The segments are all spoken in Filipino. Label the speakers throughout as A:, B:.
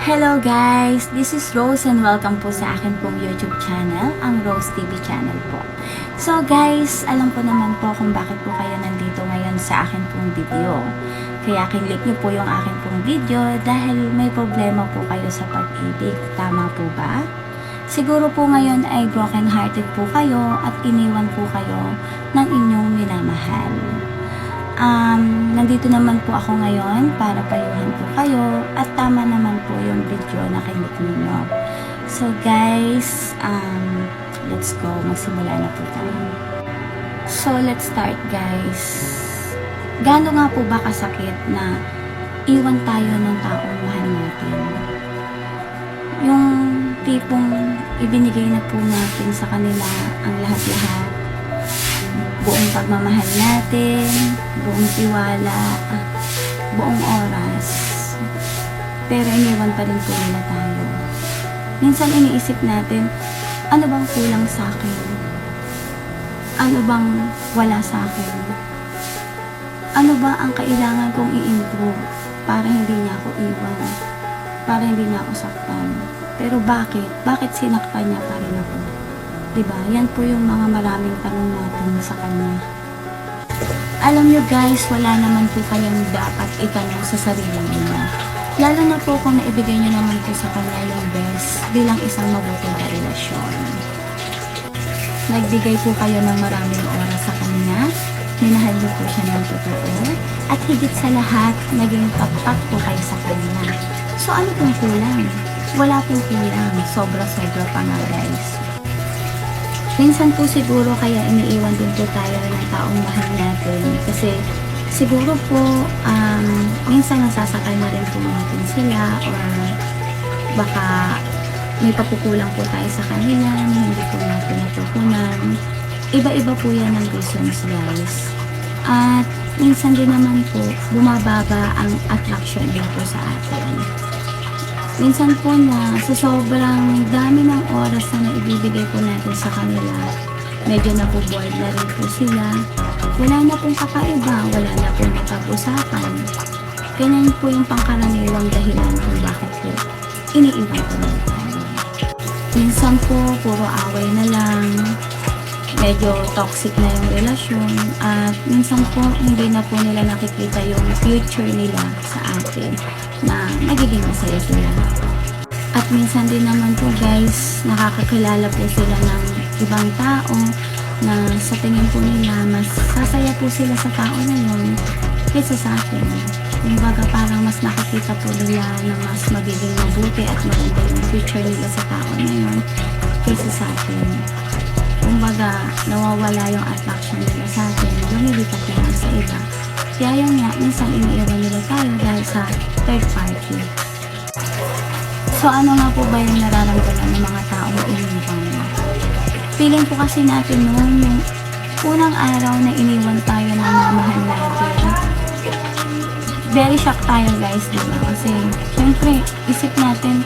A: Hello guys! This is Rose and welcome po sa akin pong YouTube channel, ang Rose TV channel po. So guys, alam ko naman po kung bakit po kayo nandito ngayon sa akin pong video. Kaya kinlik niyo po yung akin pong video dahil may problema po kayo sa pag-ibig. Tama po ba? Siguro po ngayon ay broken hearted po kayo at iniwan po kayo ng inyong minamahal. Nandito naman po ako ngayon para payuhan po kayo at tama naman po yung video na kinik ninyo. So guys, let's go. Magsimula na po tayo. So let's start guys. Gaano nga po ba kasakit na iwan tayo ng taong mahal natin? Yung tipong ibinigay na po natin sa kanila ang lahat-lahat. Buong pagmamahal natin, buong tiwala, buong oras. Pero iniwan pa rin po nila tayo. Minsan iniisip natin, ano bang kulang sa akin? Ano bang wala sa akin? Ano ba ang kailangan kong i-improve para hindi niya ako iwan? Para hindi niya ako saktan? Pero bakit? Bakit sinaktan niya pa rin ako? Diba? Yan po yung mga maraming tanong natin sa kanya. Alam nyo guys, wala naman po kayong dapat itanong sa sarili niyo. Lalo na po kung naibigay nyo naman po sa kanya yung best bilang isang mabuting relasyon. Nagbigay po kayo ng maraming oras sa kanya, minahal niyo po siya ng totoo, at higit sa lahat, naging tapat po kayo sa kanya. So ano pong kulang? Wala pong kulang. Sobra-sobra pa nga guys. Minsan po siguro kaya iniiwan din po tayo ng taong mahal natin kasi siguro po minsan nasasakal na rin po natin sila or baka may papukulang po tayo sa kanila na hindi po natin natutunan. Iba-iba po yan ang reasons guys. At minsan din naman po bumababa ang attraction din po sa atin. Minsan po na sa sobrang dami ng oras na naibibigay po natin sa kanila, medyo na po bored na rin po sila. Wala na pong kakaiba, wala na pong napag-usapan. Ganyan po yung pangkaraniwang dahilan kung bakit po iniiwan po nila tayo. Minsan po, puro away na lang, medyo toxic na yung relasyon, at minsan po hindi na po nila nakikita yung future nila sa atin na magiging masaya sila. At minsan din naman po guys, nakakakilala po sila ng ibang tao na sa tingin po nila mas sasaya po sila sa tao na yun kaysa sa atin. Kumbaga parang mas nakikita po nila na mas magiging mabuti at maganda yung future nila sa tao na yun kaysa sa atin. Kumbaga nawawala yung attraction nila sa atin, lumilipat na lang sa iba. Kaya yun nga, minsan iniiwan nila tayo dahil sa third party. So ano nga po ba yung nararamdaman ng mga taong iniwan? Feeling po kasi natin noon, yung unang araw na iniwan tayo ng mamahal natin. Very shocked tayo guys, diba? Kasi syempre, isip natin,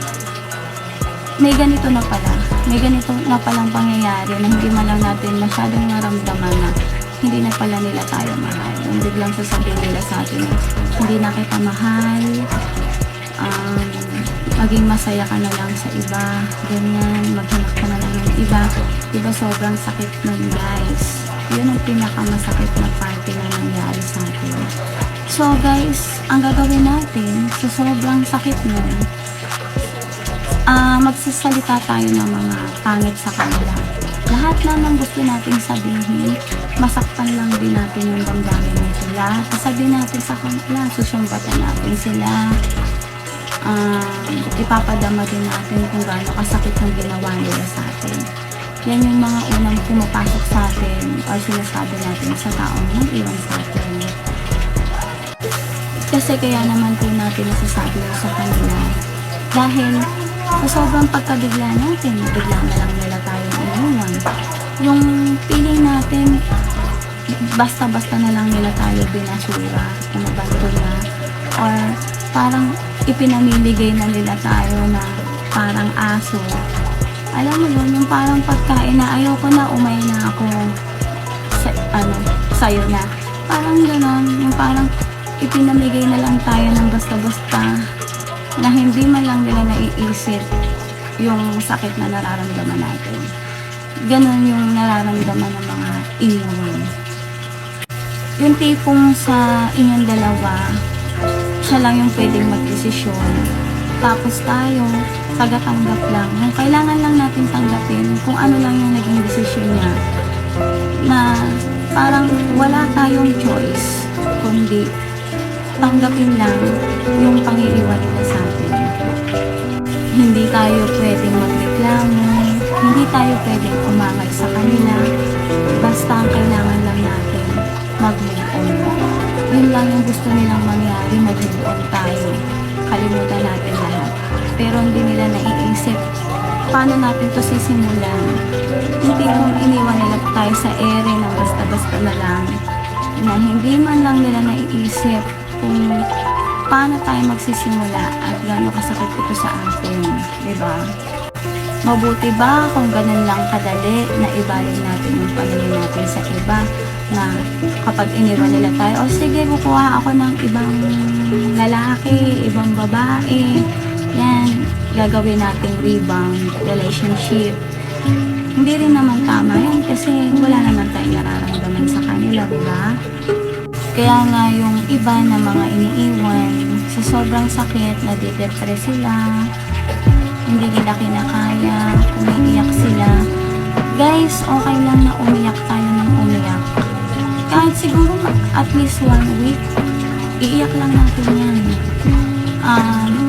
A: may ganito na pala. May ganito na palang pangyayari na hindi man lang natin masyadong naramdaman na hindi na pala nila tayo mahal. Yung biglang sasabihin nila sa atin, hindi na kita mahal, maging masaya ka na lang sa iba, ganyan, maghanap ka na lang ng iba. Diba sobrang sakit nun guys. Yun ang pinakamasakit na party na nangyari sa atin. So guys, ang gagawin natin sa sobrang sakit nun, magsasalita tayo ng mga pangit sa kanila. Lahat na ng gusto nating sabihin, masaktan lang din natin yung damdamin nila. Sasabihin natin sa kanila, susumbatan natin sila. Ipapadama din natin kung gaano kasakit ang ginawa nila sa atin. Yan yung mga unang pumapasok sa atin o sinasabi natin sa taong nag-iwan sa atin. Kasi kaya naman po natin nasasabi sa kanila dahil sa sobrang pagkabigla natin, bigla na lang nila tayong iniwan. Yung feeling natin, basta-basta na lang nila tayo binasura, inabanto na, or parang ipinamimigay na nila tayo na parang aso. Alam mo yun, yung parang pagkain na ayoko na, umay na ako sa'yo na. Parang ganon, yung parang ipinamigay na lang tayo ng basta-basta. na hindi man lang nila naiisip yung sakit na nararamdaman natin. Ganon yung nararamdaman ng mga iniwan. Yung tipong sa inyong dalawa, siya lang yung pwedeng magdesisyon. Tapos tayo, tagatanggap lang. Yung kailangan lang natin tanggapin kung ano lang yung naging desisyon niya. Na parang wala tayong choice, kundi tanggapin lang yung pangiiwan nila sa atin. Hindi tayo pwedeng magreklamo, hindi tayo pwedeng umangal sa kanila, basta ang kailangan lang natin mag-move on. Yun lang yung gusto nilang mangyari, mag-move on tayo. Kalimutan natin lahat. Pero hindi nila naiisip paano natin to sisimulan. Hindi kung iniwan nila tayo sa ere ng basta-basta na lang, na hindi man lang nila naiisip kung paano tayo magsisimula at gaano kasakit ito sa atin, diba? Mabuti ba kung ganun lang kadali na ibaling natin yung paningin natin sa iba, na kapag iniwan nila tayo, o sige, kukuha ako ng ibang lalaki, ibang babae, yan, gagawin nating rebound relationship. Hindi rin naman tama yan kasi wala naman tayong nararamdaman sa kanila, diba? Kaya nga yung iba na mga iniiwan, sa sobrang sakit, nadidepress sila, hindi nila kinakaya, umiiyak sila. Guys, okay lang na umiyak tayo ng umiyak. Kahit siguro at least 1 week, iiyak lang natin yan.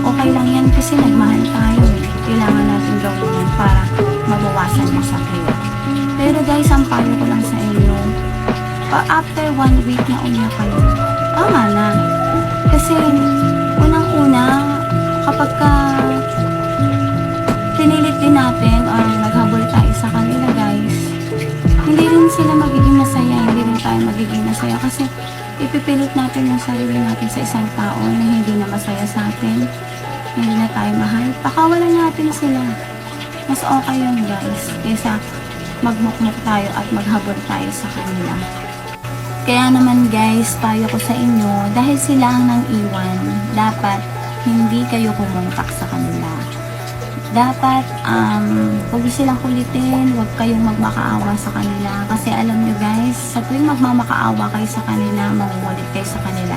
A: Okay lang yan kasi nagmahal tayo. Kailangan natin gawin yan para mabawasan yung sakit. Pero guys, ang payo ko lang sa inyo, after 1 week na umiyak kayo, tama na. Kasi unang-una, kapag pinilit din natin or naghabol tayo sa kanila, guys, hindi rin sila magiging masaya, hindi rin tayo magiging masaya kasi ipipilit natin yung sarili natin sa isang tao na hindi na masaya sa atin, hindi na tayo mahal. Pakawalan natin sila. Mas okay yun, guys, kaysa magmukmuk tayo at maghabol tayo sa kanila. Kaya naman, guys, payo ko sa inyo, dahil sila ang nang iwan, dapat hindi kayo kumontak sa kanila. Dapat, huwag silang kulitin, huwag kayong magmakaawa sa kanila. Kasi alam nyo, guys, sa tuwing magmamakaawa kayo sa kanila, mangungulit kayo sa kanila,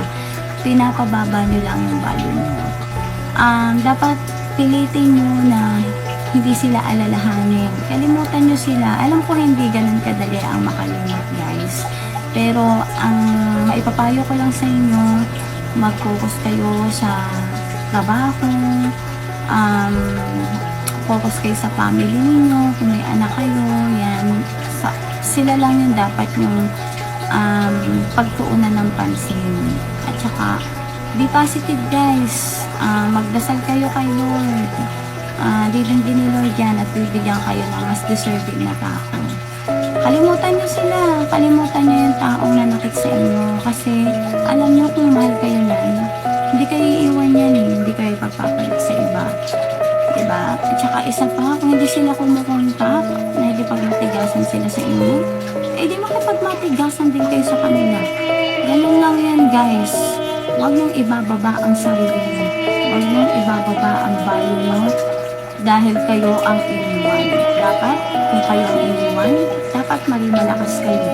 A: pinapababa nyo lang yung value nyo. Dapat pilitin nyo na hindi sila alalahanin. Kalimutan nyo sila. Alam ko hindi ganun kadali ang makalimot, guys. Pero ang maipapayo ko lang sa inyo, mag-focus kayo sa trabaho, focus kayo sa family niyo, kung may anak kayo, yan. Sila lang yung dapat yung pagtuunan ng pansin. At saka, be positive, guys. Magdasal kayo kay Lord. Din ni Lord yan at bibigyan kayo ng mas deserving na tao. Kalimutan nyo sila. Kalimutan nyo yung taong nanakit sa inyo. Kasi alam nyo kung mahal kayo yan, hindi kayo iiwan yan eh. Hindi kayo pagpapalit sa iba. Diba? At saka isa pa, kung hindi sila kumukontak, nakikipagmatigasan sila sa inyo, eh di makipagmatigasan din kayo sa kanila. Ganun lang yan, guys. Huwag niyong ibababa ang sarili mo. Huwag niyong ibababa ang value mo dahil kayo ang iniwan. Dapat, kung kayo ang iniwan, dapat maging malakas kayo.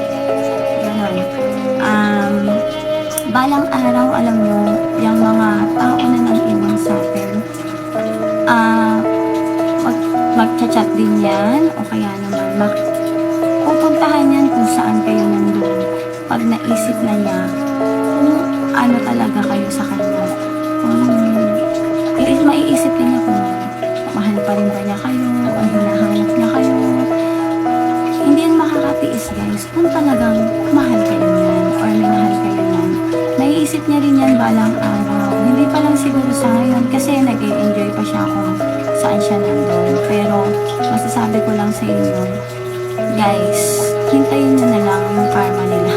A: Ganun. Balang araw, alam nyo, yung mga tao na nang-iwan sa atin, mag-chat din yan, o kaya naman, pupuntahan yan kung saan kayo nandun. Pag naisip na niya, kung ano talaga kayo sa kanya. Maiisip din niya kung mahal pa rin ba niya kayo, o hinahanap niya kayo. Hindi yan makakatiis, guys, kung talagang mahal kayo yan, or minahal kayo yan. Naiisip niya rin yan balang araw. Hindi pa lang siguro sa ngayon, kasi nag-e-enjoy pa siya kung saan siya nandun. Pero, masasabi ko lang sa inyo, guys, hintayin nyo na lang yung karma nila.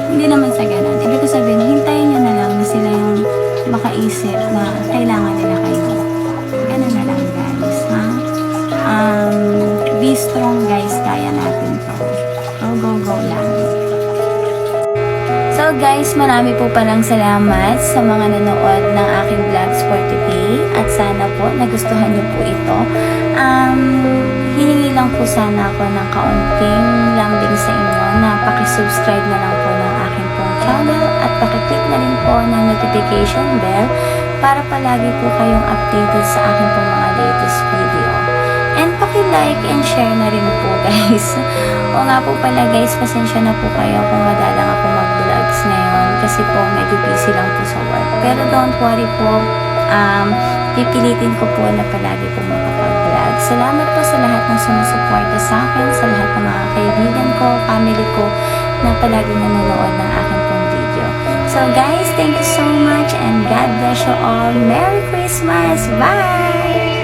A: Hindi naman sa ganun. Ibig ko sabihin, hintayin nyo na lang na sila yung makaisip na kailangan nila kayo. Ganun na lang, guys, ha? Be strong, guys. Kaya natin to. Go, go, go lang. So, So guys, marami po palang salamat sa mga nanood ng aking vlogs for today at sana po nagustuhan niyo po ito. Hihingi lang po sana ako ng kaunting lambing sa inyo na pakisubscribe na lang po ng aking pong channel at pakiclick na rin po ng notification bell para palagi po kayong updated sa aking pong mga latest video. And paki-like and share na rin po guys. O nga po pala guys, pasensya na po kayo kung madalang ako mag-vlogs ngayon kasi po medyo busy lang po sa work. Pero don't worry po, pipilitin ko po na palagi po makapag-vlog. Salamat po sa lahat ng sumusuporta sa akin, sa lahat ng mga kaibigan ko, family ko na palagi nanonood ng aking pong video. So guys, thank you so much and God bless you all. Merry Christmas! Bye!